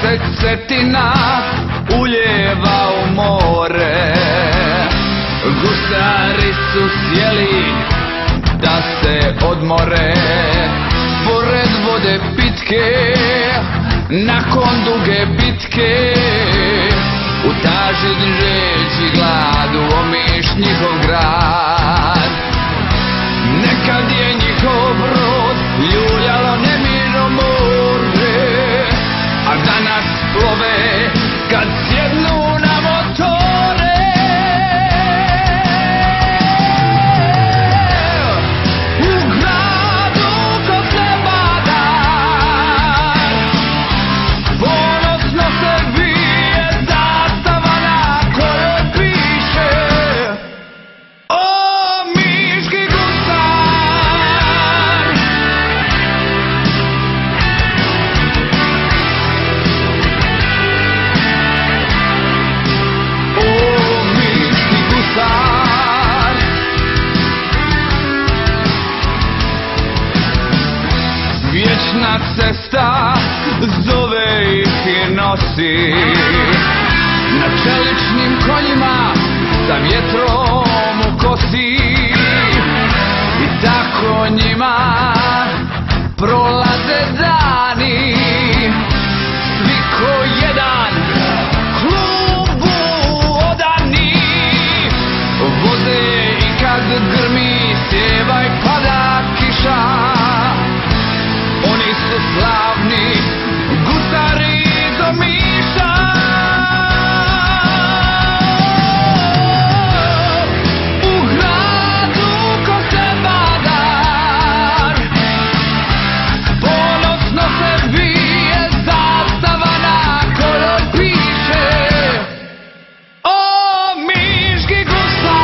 se Cetina uljeva u more. Gusari su sjeli da se odmore pored vode pitke, nakon duge bitke. U tažin žeđi glad, u Omiš njihov grad. Nekad je njihov rod ljuljalo nemirno more, a danas plove kad sjednu na motore. U gradu ko se badar, ponosno se vije zastava na kojoj piše Omiški gusar. Omiški gusar. Vječna cesta zove ih i nosi na čeličnim konjima sa vjetrom u kosi. I tako njima prolaze dani, svi ko jedan klubu odani. Voze i kad grmi sjeva i pada kiša, oni su slavni gusari iz Omiša. U gradu ko se badar, ponosno se vije zastava na kojoj piše Omiški gusar.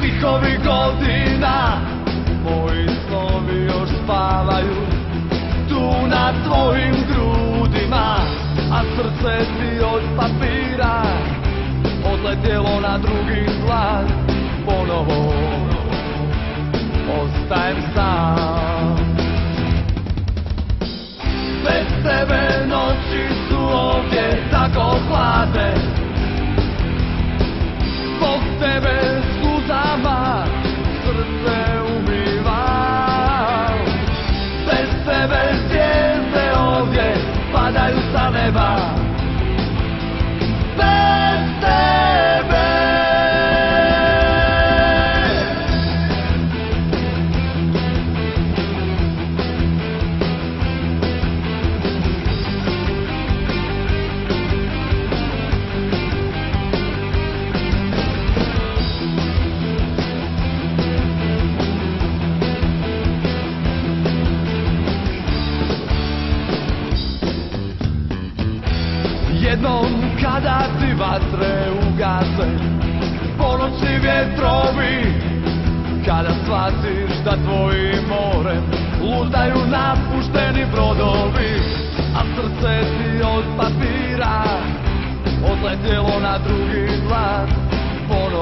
stihovi godina, moji snovi još spavaju tu na tvojim grudima, a srce ti od papira odletjelo na drugi plan. Ponovo ostajem sam. Bez tebe noći su ovdje tako hladne, zbog tebe suzama srce umivam. Bez tebe zvijezde ovdje padaju sa neba. Bez tebe jednom kada ti vatre ugase, ponoći vjetrovi, kada shvatiš da tvojim morem lutaju napušteni brodovi, a srce ti od papira odletjelo na drugi plan. Ponovo